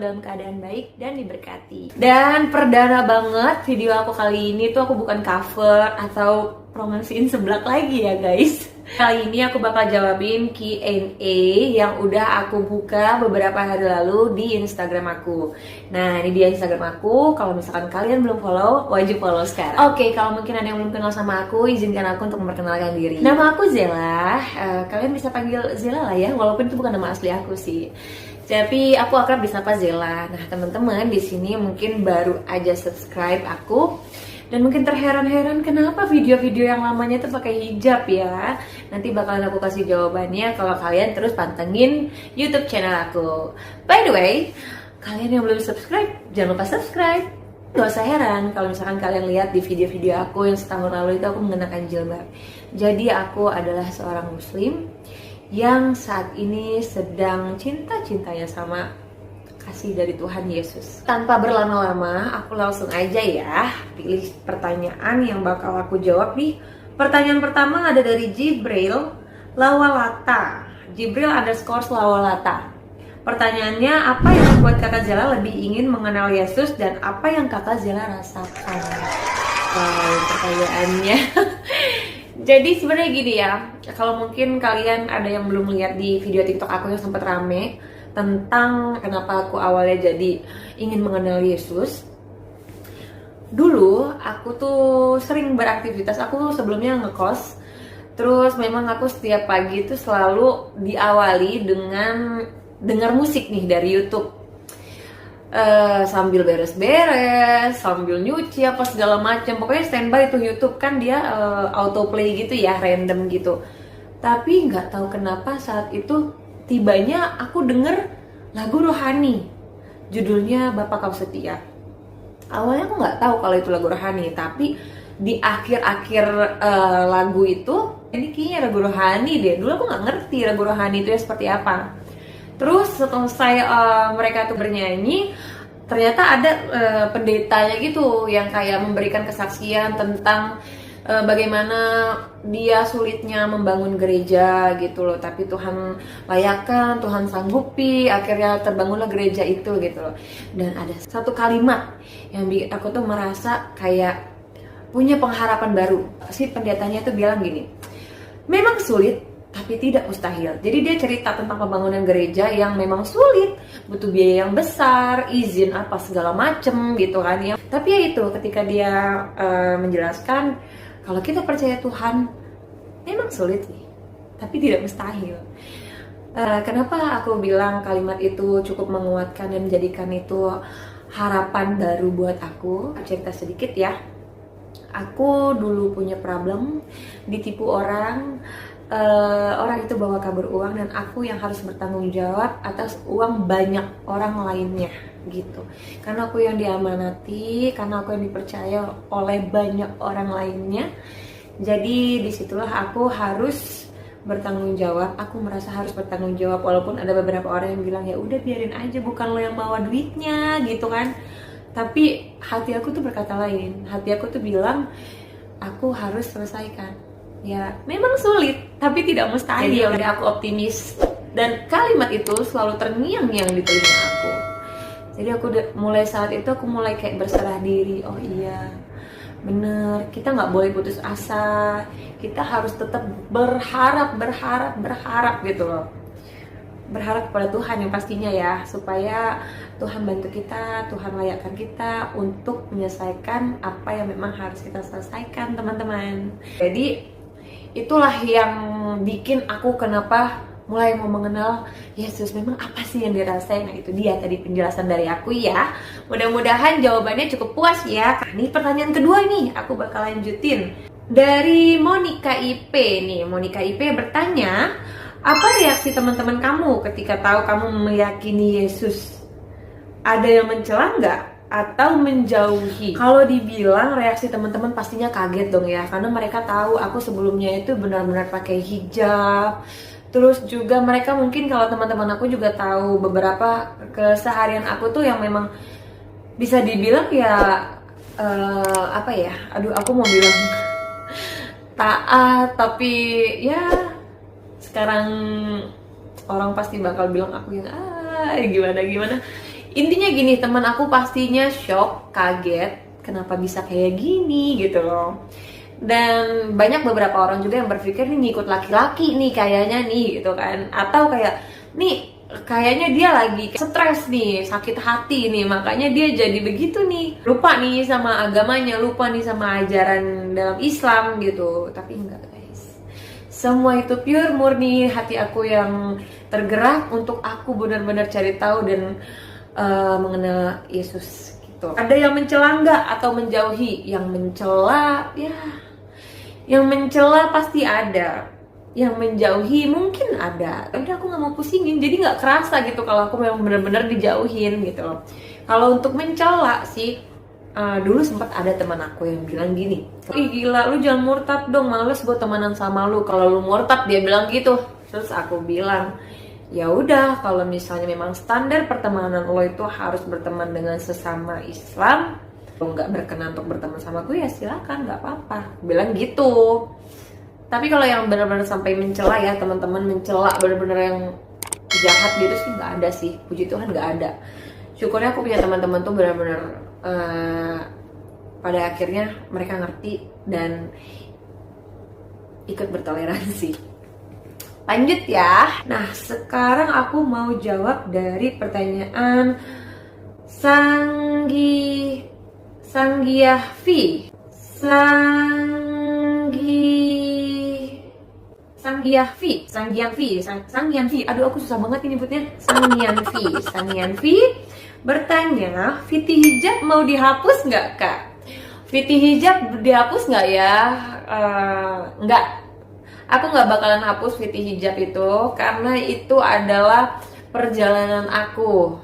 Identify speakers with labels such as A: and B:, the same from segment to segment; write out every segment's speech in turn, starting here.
A: dalam keadaan baik dan diberkati. Dan perdana banget video aku kali ini tuh aku bukan cover atau promosiin seblak lagi ya guys. Kali ini aku bakal jawabin Q&A yang udah aku buka beberapa hari lalu di Instagram aku. Nah, ini dia Instagram aku. Kalau misalkan kalian belum follow, wajib follow sekarang. Oke, kalau mungkin ada yang belum kenal sama aku, izinkan aku untuk memperkenalkan diri. Nama aku Zela. Kalian bisa panggil Zela lah ya, walaupun itu bukan nama asli aku sih. Tapi aku akrab disapa Zela. Nah, teman-teman di sini mungkin baru aja subscribe aku. Dan mungkin terheran-heran kenapa video-video yang lamanya itu pakai hijab ya. Nanti bakalan aku kasih jawabannya kalau kalian terus pantengin YouTube channel aku. By the way, kalian yang belum subscribe, jangan lupa subscribe. Gak usah heran kalau misalkan kalian lihat di video-video aku yang setahun lalu itu aku mengenakan jilbab. Jadi aku adalah seorang muslim yang saat ini sedang cinta-cintanya sama kasih dari Tuhan Yesus. Tanpa berlama-lama, aku langsung aja ya pilih pertanyaan yang bakal aku jawab nih. Pertanyaan pertama ada dari Jibril Lawalata. Jibril _Lawalata. Pertanyaannya, apa yang membuat kakak Zela lebih ingin mengenal Yesus dan apa yang kakak Zela rasakan? Pertanyaannya. Jadi sebenarnya gini ya, kalau mungkin kalian ada yang belum lihat di video TikTok aku yang sempat rame tentang kenapa aku awalnya jadi ingin mengenal Yesus. Dulu aku tuh sering beraktivitas, aku sebelumnya ngekos. Terus memang aku setiap pagi itu selalu diawali dengan dengar musik nih dari YouTube. Sambil beres-beres, sambil nyuci apa segala macam. Pokoknya standby tuh YouTube kan dia autoplay gitu ya, random gitu. Tapi nggak tahu kenapa saat itu tibanya aku denger lagu rohani, judulnya Bapa Kau Setia. Awalnya aku nggak tahu kalau itu lagu rohani, tapi di akhir-akhir lagu itu, ini kayaknya lagu rohani deh. Dulu aku nggak ngerti lagu rohani itu ya seperti apa. Terus selesai mereka tuh bernyanyi, ternyata ada pendetanya gitu yang kayak memberikan kesaksian tentang bagaimana dia sulitnya membangun gereja gitu loh, tapi Tuhan layakkan, Tuhan sanggupi, akhirnya terbangunlah gereja itu gitu loh. Dan ada satu kalimat yang bikin aku tuh merasa kayak punya pengharapan baru. Si pendetanya tuh bilang gini, memang sulit tapi tidak mustahil. Jadi dia cerita tentang pembangunan gereja yang memang sulit, butuh biaya yang besar, izin apa segala macem gitu kan ya. Tapi ya itu, ketika dia menjelaskan kalau kita percaya Tuhan, memang sulit sih, tapi tidak mustahil. Kenapa aku bilang kalimat itu cukup menguatkan dan menjadikan itu harapan baru buat aku? Cerita sedikit ya. Aku dulu punya problem, ditipu orang. Orang itu bawa kabur uang dan aku yang harus bertanggung jawab atas uang banyak orang lainnya gitu. Karena aku yang diamanati, karena aku yang dipercaya oleh banyak orang lainnya. Jadi disitulah aku harus bertanggung jawab. Aku merasa harus bertanggung jawab walaupun ada beberapa orang yang bilang ya udah biarin aja, bukan lo yang bawa duitnya gitu kan. Tapi hati aku tuh berkata lain. Hati aku tuh bilang aku harus selesaikan. Ya, memang sulit, tapi tidak mustahil. Jadi udah aku optimis dan kalimat itu selalu terngiang-ngiang di telinga aku. Jadi aku mulai saat itu aku mulai kayak berserah diri. Oh iya, bener, kita nggak boleh putus asa. Kita harus tetap berharap gitu loh. Berharap kepada Tuhan yang pastinya ya, supaya Tuhan bantu kita, Tuhan layakkan kita untuk menyelesaikan apa yang memang harus kita selesaikan, teman-teman. Jadi itulah yang bikin aku kenapa mulai mau mengenal Yesus. Memang apa sih yang dirasain? Nah itu dia tadi penjelasan dari aku ya. Mudah-mudahan jawabannya cukup puas ya. Nah, ini pertanyaan kedua nih, aku bakal lanjutin. Dari Monica IP nih. Monica IP bertanya, apa reaksi teman-teman kamu ketika tahu kamu meyakini Yesus? Ada yang mencela nggak? Atau menjauhi? Kalau dibilang reaksi teman-teman pastinya kaget dong ya, karena mereka tahu aku sebelumnya itu benar-benar pakai hijab. Terus juga mereka mungkin kalau teman-teman aku juga tahu beberapa keseharian aku tuh yang memang bisa dibilang ya apa ya, aduh aku mau bilang taat, tapi ya sekarang orang pasti bakal bilang aku yang gimana. Intinya gini, teman aku pastinya shock, kaget, kenapa bisa kayak gini gitu loh. Dan banyak beberapa orang juga yang berpikir nih ngikut laki-laki nih kayaknya nih gitu kan. Atau kayak nih kayaknya dia lagi stres nih, sakit hati nih, makanya dia jadi begitu nih. Lupa nih sama agamanya, lupa nih sama ajaran dalam Islam gitu. Tapi enggak guys, semua itu pure murni hati aku yang tergerak untuk aku benar-benar cari tahu dan mengenal Yesus gitu. Ada yang mencela nggak atau menjauhi? Yang mencela ya, yang mencela pasti ada, yang menjauhi mungkin ada. Udah aku nggak mau pusingin, jadi nggak kerasa gitu kalau aku memang benar-benar dijauhin gitu loh. Kalau untuk mencela sih, dulu sempat ada teman aku yang bilang gini, ih gila lu jangan murtad dong, males gue temenan sama lu kalau lu murtad, dia bilang gitu. Terus aku bilang, ya udah kalau misalnya memang standar pertemanan lo itu harus berteman dengan sesama Islam, lo nggak berkenan untuk berteman sama gue ya silakan, nggak apa-apa, bilang gitu. Tapi kalau yang benar-benar sampai mencela ya teman-teman, mencela benar-benar yang jahat gitu sih nggak ada sih, puji Tuhan nggak ada. Syukurnya aku punya teman-teman tuh benar-benar pada akhirnya mereka ngerti dan ikut bertoleransi. Lanjut ya. Nah, sekarang aku mau jawab dari Sanggiahvi. Sanggianvi. Aduh, aku susah banget ini nyebutnya. Sanggianvi bertanya, Fiti hijab mau dihapus nggak kak? Fiti hijab dihapus nggak ya? Nggak. Aku nggak bakalan hapus Fiti hijab itu karena itu adalah perjalanan aku.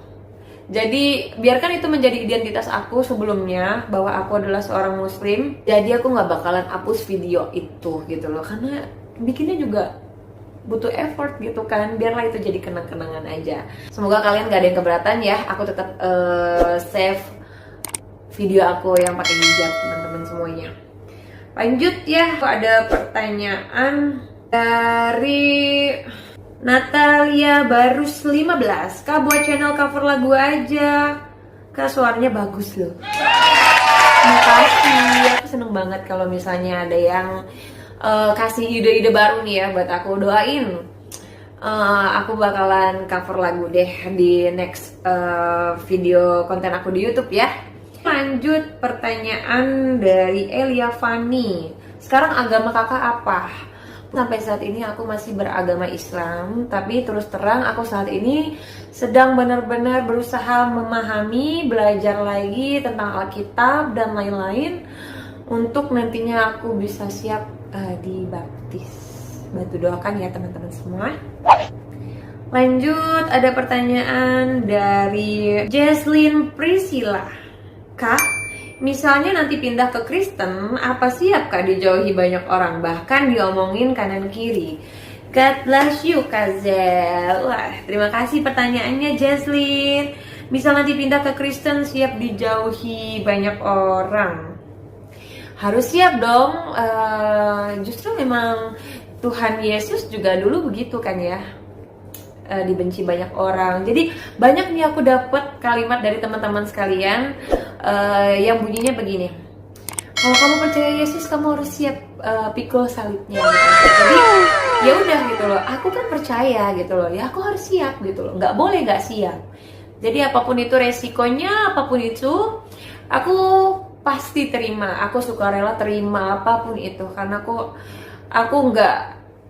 A: Jadi biarkan itu menjadi identitas aku sebelumnya bahwa aku adalah seorang muslim. Jadi aku nggak bakalan hapus video itu gitu loh, karena bikinnya juga butuh effort gitu kan. Biarlah itu jadi kenang-kenangan aja. Semoga kalian gak ada yang keberatan ya. Aku tetap save video aku yang pakai hijab teman-teman semuanya. Lanjut ya, ada pertanyaan dari Natalia Barus 15. Kak, buat channel cover lagu aja. Kak, suaranya bagus loh. Makasih, aku seneng banget kalau misalnya ada yang kasih ide-ide baru nih ya buat aku. Doain aku bakalan cover lagu deh di next video konten aku di YouTube ya. Lanjut pertanyaan dari Elia Fani. Sekarang agama kakak apa? Sampai saat ini aku masih beragama Islam, tapi terus terang aku saat ini sedang benar-benar berusaha memahami, belajar lagi tentang Alkitab dan lain-lain untuk nantinya aku bisa siap dibaptis. Bantu doakan ya teman-teman semua. Lanjut, ada pertanyaan dari Jesslyn Priscilla. Kak, misalnya nanti pindah ke Kristen, apa siap Kak dijauhi banyak orang, bahkan diomongin kanan kiri? God bless you Kak Zel. Wah, terima kasih pertanyaannya Jesslyn. Misal nanti pindah ke Kristen, siap dijauhi banyak orang? Harus siap dong. Justru memang Tuhan Yesus juga dulu begitu kan ya, dibenci banyak orang. Jadi banyak nih aku dapat kalimat dari teman-teman sekalian yang bunyinya begini, kalau kamu percaya Yesus kamu harus siap pikul salibnya gitu. Jadi ya udah gitu loh, aku kan percaya gitu loh, ya aku harus siap gitu loh, nggak boleh nggak siap. Jadi apapun itu resikonya, apapun itu aku pasti terima, aku suka rela terima apapun itu, karena aku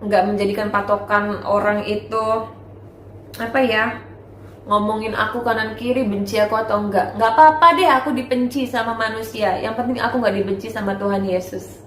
A: nggak menjadikan patokan orang itu apa ya, ngomongin aku kanan kiri, benci aku atau enggak apa-apa deh aku dibenci sama manusia, yang penting aku nggak dibenci sama Tuhan Yesus.